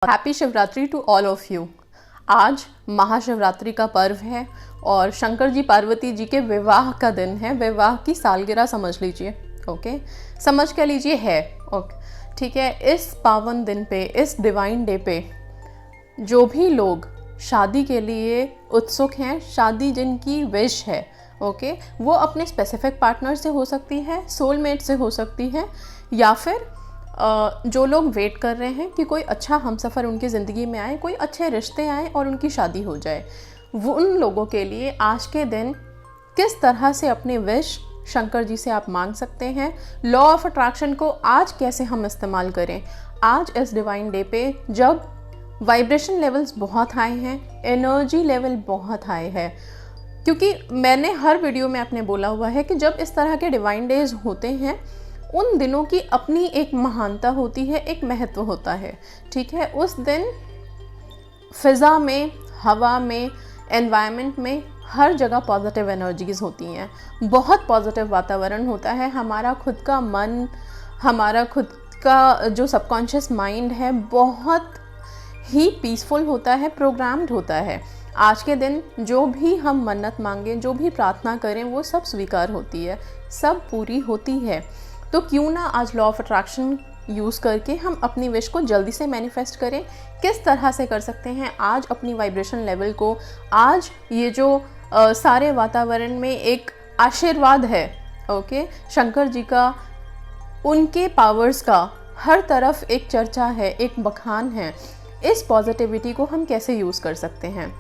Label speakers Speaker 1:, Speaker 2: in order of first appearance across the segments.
Speaker 1: Happy Shivratri to all of you. आज महाशिवरात्रि का पर्व है और शंकर जी पार्वती जी के विवाह का दिन है। विवाह की सालगिरह समझ लीजिए, ओके, समझ के लीजिए है, ओके, ठीक है। इस पावन दिन पे, इस डिवाइन डे पे जो भी लोग शादी के लिए उत्सुक हैं, शादी जिनकी विश है, ओके, वो अपने स्पेसिफिक पार्टनर से हो सकती है, सोलमेट से हो सकती है, या फिर जो लोग वेट कर रहे हैं कि कोई अच्छा हमसफ़र उनकी ज़िंदगी में आए, कोई अच्छे रिश्ते आए और उनकी शादी हो जाए, वो उन लोगों के लिए आज के दिन किस तरह से अपनी विश शंकर जी से आप मांग सकते हैं, लॉ ऑफ अट्रैक्शन को आज कैसे हम इस्तेमाल करें। आज इस डिवाइन डे पे जब वाइब्रेशन लेवल्स बहुत हाई हैं, एनर्जी लेवल बहुत हाई है, क्योंकि मैंने हर वीडियो में आपने बोला हुआ है कि जब इस तरह के डिवाइन डेज होते हैं उन दिनों की अपनी एक महानता होती है, एक महत्व होता है, ठीक है। उस दिन फ़िज़ा में, हवा में, एनवायरनमेंट में हर जगह पॉजिटिव एनर्जीज़ होती हैं, बहुत पॉजिटिव वातावरण होता है। हमारा खुद का मन, हमारा खुद का जो सबकॉन्शियस माइंड है बहुत ही पीसफुल होता है, प्रोग्राम्ड होता है। आज के दिन जो भी हम मन्नत मांगें, जो भी प्रार्थना करें, वो सब स्वीकार होती है, सब पूरी होती है। तो क्यों ना आज लॉ ऑफ अट्रैक्शन यूज़ करके हम अपनी विश को जल्दी से मैनिफेस्ट करें। किस तरह से कर सकते हैं? आज अपनी वाइब्रेशन लेवल को, आज ये जो सारे वातावरण में एक आशीर्वाद है, ओके, शंकर जी का, उनके पावर्स का हर तरफ एक चर्चा है, एक बखान है। इस पॉजिटिविटी को हम कैसे यूज़ कर सकते हैं,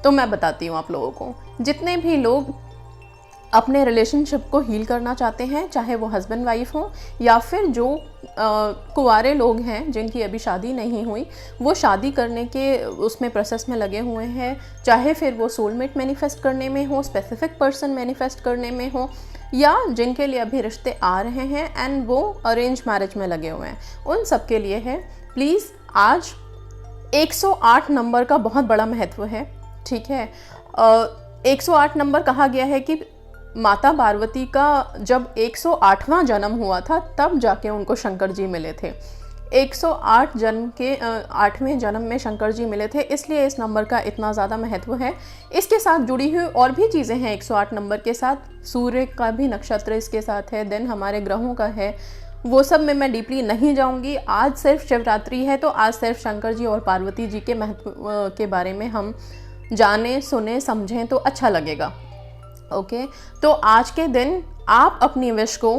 Speaker 1: तो मैं बताती हूँ आप लोगों को। जितने भी लोग अपने रिलेशनशिप को हील करना चाहते हैं, चाहे वो हस्बैंड वाइफ हो या फिर जो कुंवारे लोग हैं जिनकी अभी शादी नहीं हुई, वो शादी करने के उसमें प्रोसेस में लगे हुए हैं, चाहे फिर वो सोलमेट मैनिफेस्ट करने में हो, स्पेसिफिक पर्सन मैनिफेस्ट करने में हो, या जिनके लिए अभी रिश्ते आ रहे हैं एंड वो अरेंज मैरिज में लगे हुए हैं, उन सब के लिए है। प्लीज़ आज 108 नंबर का बहुत बड़ा महत्व है, ठीक है। 108 नंबर कहा गया है कि माता पार्वती का जब 108वां जन्म हुआ था तब जाके उनको शंकर जी मिले थे। 108 जन्म के 8वें जन्म में शंकर जी मिले थे, इसलिए इस नंबर का इतना ज़्यादा महत्व है। इसके साथ जुड़ी हुई और भी चीज़ें हैं 108 नंबर के साथ। सूर्य का भी नक्षत्र इसके साथ है, देन हमारे ग्रहों का है, वो सब में मैं डीपली नहीं जाऊंगी। आज सिर्फ शिवरात्रि है तो आज सिर्फ शंकर जी और पार्वती जी के महत्व के बारे में हम जाने, सुने, समझें तो अच्छा लगेगा, ओके। तो आज के दिन आप अपनी विश को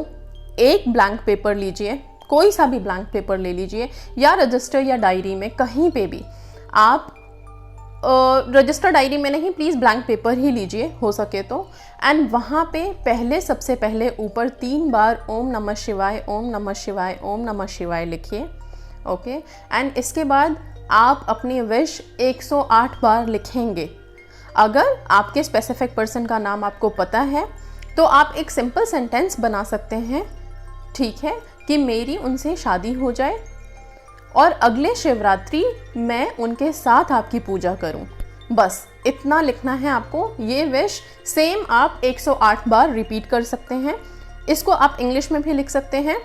Speaker 1: एक ब्लैंक पेपर लीजिए, कोई सा भी ब्लैंक पेपर ले लीजिए, या रजिस्टर या डायरी में, कहीं पे भी आप, रजिस्टर डायरी में नहीं, प्लीज़ ब्लैंक पेपर ही लीजिए हो सके तो। एंड वहाँ पे सबसे पहले ऊपर 3 बार ओम नमः शिवाय, ओम नमः शिवाय, ओम नमः शिवाय लिखिए, ओके। एंड इसके बाद आप अपनी विश 108 बार लिखेंगे। अगर आपके स्पेसिफिक पर्सन का नाम आपको पता है तो आप एक सिंपल सेंटेंस बना सकते हैं, ठीक है, कि मेरी उनसे शादी हो जाए और अगले शिवरात्रि मैं उनके साथ आपकी पूजा करूं। बस इतना लिखना है आपको। ये विश सेम आप 108 बार रिपीट कर सकते हैं। इसको आप इंग्लिश में भी लिख सकते हैं,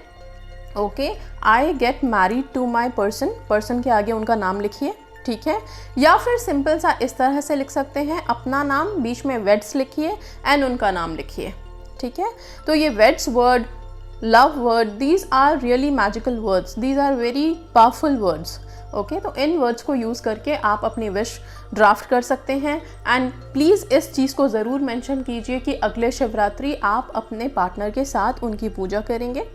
Speaker 1: okay. I get married to my person, person के आगे उनका नाम लिखिए, ठीक है। या फिर सिंपल सा इस तरह से लिख सकते हैं, अपना नाम, बीच में वेड्स लिखिए एंड उनका नाम लिखिए, ठीक है। तो ये weds word, love word, these are really magical words, these are very powerful words, okay. तो इन वर्ड्स को यूज़ करके आप अपनी विश ड्राफ्ट कर सकते हैं। एंड प्लीज़ इस चीज़ को ज़रूर मेंशन कीजिए कि अगले शिवरात्रि आप अपने पार्टनर के साथ उनकी पूजा करेंगे,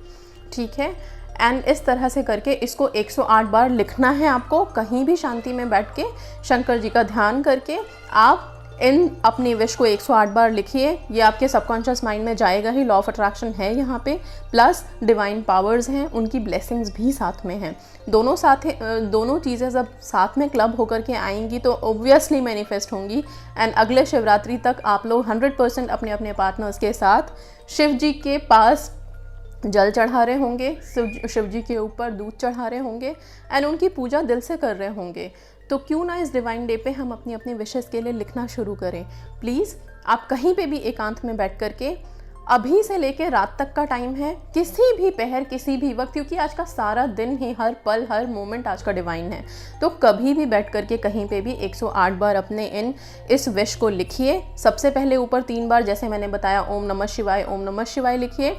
Speaker 1: ठीक है। एंड इस तरह से करके इसको 108 बार लिखना है आपको, कहीं भी शांति में बैठ के शंकर जी का ध्यान करके आप इन अपनी विश को 108 बार लिखिए। ये आपके सबकॉन्शियस माइंड में जाएगा ही, लॉ ऑफ अट्रैक्शन है यहाँ पे, प्लस डिवाइन पावर्स हैं, उनकी ब्लेसिंग्स भी साथ में हैं। दोनों चीज़ें जब साथ में क्लब होकर के आएंगी तो ऑब्वियसली मैनिफेस्ट होंगी। एंड अगले शिवरात्रि तक आप लोग 100% अपने अपने पार्टनर्स के साथ शिव जी के पास जल चढ़ा रहे होंगे, शिव जी के ऊपर दूध चढ़ा रहे होंगे एंड उनकी पूजा दिल से कर रहे होंगे। तो क्यों ना इस डिवाइन डे पे हम अपनी अपनी विशेस के लिए लिखना शुरू करें। प्लीज़ आप कहीं पे भी एकांत में बैठ करके अभी से लेके रात तक का टाइम है, किसी भी पहर किसी भी वक्त, क्योंकि आज का सारा दिन ही, हर पल हर मोमेंट आज का डिवाइन है। तो कभी भी बैठ करके कहीं पे भी 108 बार अपने इस विश को लिखिए। सबसे पहले ऊपर 3 बार जैसे मैंने बताया ओम नमः शिवाय, ओम नमः शिवाय लिखिए।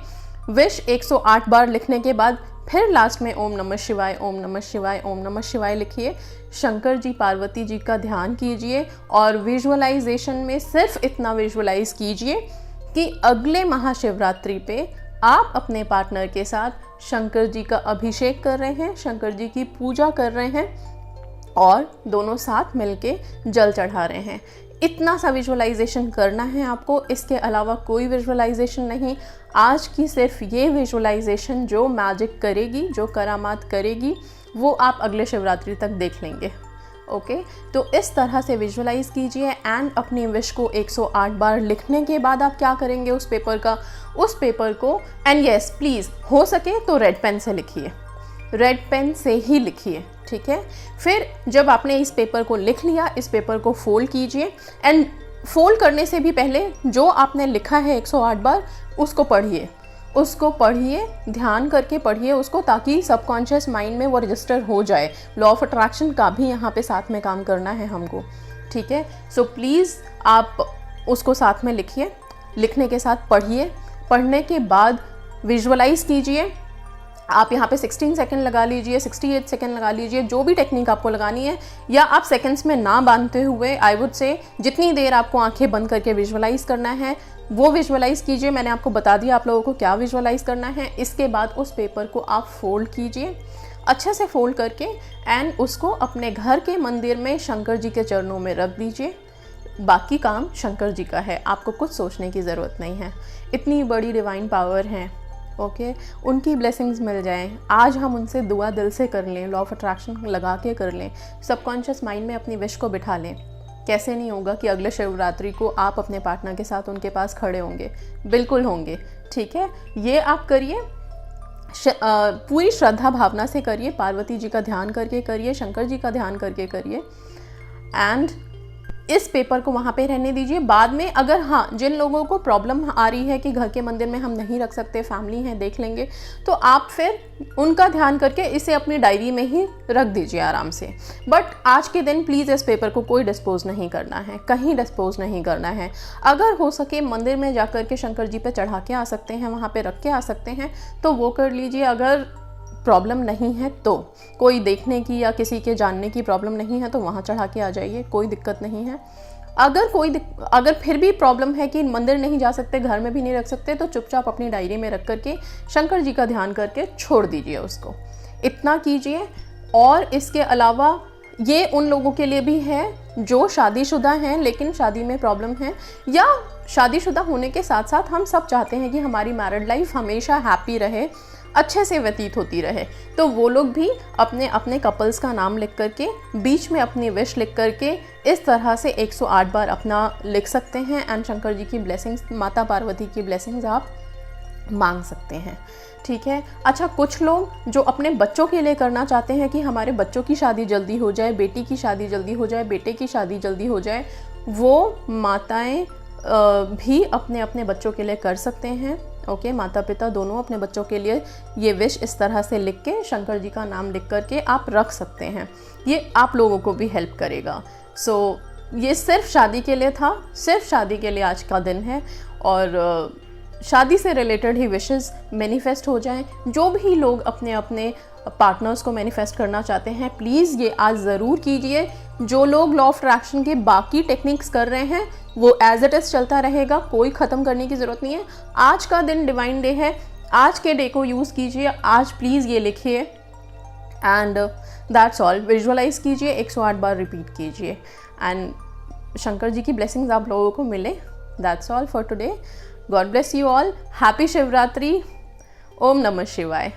Speaker 1: विश 108 बार लिखने के बाद फिर लास्ट में ओम नमः शिवाय, ओम नमः शिवाय, ओम नमः शिवाय लिखिए। शंकर जी पार्वती जी का ध्यान कीजिए और विजुअलाइजेशन में सिर्फ इतना विजुअलाइज कीजिए कि अगले महाशिवरात्रि पे आप अपने पार्टनर के साथ शंकर जी का अभिषेक कर रहे हैं, शंकर जी की पूजा कर रहे हैं और दोनों साथ मिलके जल चढ़ा रहे हैं। इतना सा विजुअलाइजेशन करना है आपको, इसके अलावा कोई विजुअलाइजेशन नहीं। आज की सिर्फ ये विजुअलाइजेशन जो मैजिक करेगी, जो करामात करेगी, वो आप अगले शिवरात्रि तक देख लेंगे। ओके, तो इस तरह से विजुअलाइज कीजिए एंड अपनी विश को 108 बार लिखने के बाद आप क्या करेंगे, उस पेपर को एंड यस प्लीज़ हो सके तो रेड पेन से लिखिए, रेड पेन से ही लिखिए, ठीक है। फिर जब आपने इस पेपर को लिख लिया, इस पेपर को फोल्ड कीजिए एंड फोल्ड करने से भी पहले जो आपने लिखा है 108 बार उसको पढ़िए, ध्यान करके पढ़िए उसको, ताकि सबकॉन्शियस माइंड में वो रजिस्टर हो जाए। लॉ ऑफ अट्रैक्शन का भी यहाँ पे साथ में काम करना है हमको, ठीक है। सो प्लीज़ आप उसको साथ में लिखिए, लिखने के साथ पढ़िए, पढ़ने के बाद विजुअलाइज कीजिए। आप यहाँ पे 16 सेकंड लगा लीजिए, 68 सेकंड लगा लीजिए, जो भी टेक्निक आपको लगानी है, या आप सेकंड्स में ना बांधते हुए आई वुड से जितनी देर आपको आंखें बंद करके विजुअलाइज करना है वो विजुअलाइज कीजिए। मैंने आपको बता दिया आप लोगों को क्या विजुअलाइज करना है। इसके बाद उस पेपर को आप फोल्ड कीजिए, अच्छे से फोल्ड करके एंड उसको अपने घर के मंदिर में शंकर जी के चरणों में रख दीजिए। बाकी काम शंकर जी का है, आपको कुछ सोचने की ज़रूरत नहीं है। इतनी बड़ी डिवाइन पावर है, ओके, उनकी ब्लेसिंग्स मिल जाएं। आज हम उनसे दुआ दिल से कर लें, लॉ ऑफ अट्रैक्शन लगा के कर लें, सबकॉन्शियस माइंड में अपनी विश को बिठा लें। कैसे नहीं होगा कि अगले शिवरात्रि को आप अपने पार्टनर के साथ उनके पास खड़े होंगे, बिल्कुल होंगे, ठीक है। ये आप करिए, पूरी श्रद्धा भावना से करिए, पार्वती जी का ध्यान करके करिए, शंकर जी का ध्यान करके करिए एंड इस पेपर को वहाँ पे रहने दीजिए। बाद में अगर हाँ जिन लोगों को प्रॉब्लम आ रही है कि घर के मंदिर में हम नहीं रख सकते, फैमिली है देख लेंगे, तो आप फिर उनका ध्यान करके इसे अपनी डायरी में ही रख दीजिए आराम से। बट आज के दिन प्लीज़ इस पेपर को कोई डिस्पोज नहीं करना है, कहीं डिस्पोज नहीं करना है। अगर हो सके मंदिर में जा कर के शंकर जी पे चढ़ा के आ सकते हैं, वहाँ पे रख के आ सकते हैं तो वो कर लीजिए। अगर प्रॉब्लम नहीं है तो, कोई देखने की या किसी के जानने की प्रॉब्लम नहीं है तो वहाँ चढ़ा के आ जाइए, कोई दिक्कत नहीं है। अगर फिर भी प्रॉब्लम है कि मंदिर नहीं जा सकते, घर में भी नहीं रख सकते, तो चुपचाप अपनी डायरी में रख करके शंकर जी का ध्यान करके छोड़ दीजिए उसको। इतना कीजिए। और इसके अलावा ये उन लोगों के लिए भी है जो शादीशुदा हैं लेकिन शादी में प्रॉब्लम है, या शादीशुदा होने के साथ साथ हम सब चाहते हैं कि हमारी मैरिड लाइफ हमेशा हैप्पी रहे, अच्छे से व्यतीत होती रहे। तो वो लोग भी अपने अपने कपल्स का नाम लिख करके बीच में अपनी विश लिख करके इस तरह से 108 बार अपना लिख सकते हैं एंड शंकर जी की ब्लेसिंग्स, माता पार्वती की ब्लेसिंग्स आप मांग सकते हैं, ठीक है। अच्छा, कुछ लोग जो अपने बच्चों के लिए करना चाहते हैं कि हमारे बच्चों की शादी जल्दी हो जाए, बेटी की शादी जल्दी हो जाए, बेटे की शादी जल्दी हो जाए, वो माताएं भी अपने अपने बच्चों के लिए कर सकते हैं। ओके, माता पिता दोनों अपने बच्चों के लिए ये विश इस तरह से लिख के शंकर जी का नाम लिख करके आप रख सकते हैं। ये आप लोगों को भी हेल्प करेगा। सो ये सिर्फ शादी के लिए था, सिर्फ शादी के लिए आज का दिन है और शादी से रिलेटेड ही विशेस मैनिफेस्ट हो जाएं। जो भी लोग अपने अपने पार्टनर्स को मैनिफेस्ट करना चाहते हैं प्लीज़ ये आज ज़रूर कीजिए। जो लोग लॉ ऑफ अट्रैक्शन के बाकी टेक्निक्स कर रहे हैं वो एज इट इज़ चलता रहेगा, कोई ख़त्म करने की ज़रूरत नहीं है। आज का दिन डिवाइन डे है, आज के डे को यूज़ कीजिए, आज प्लीज़ ये लिखिए एंड दैट्स ऑल। विजुअलाइज कीजिए, 108 बार रिपीट कीजिए एंड शंकर जी की ब्लेसिंग्स आप लोगों को मिले। That's all for today. God bless you all. Happy Shivratri. ओम नमः शिवाय।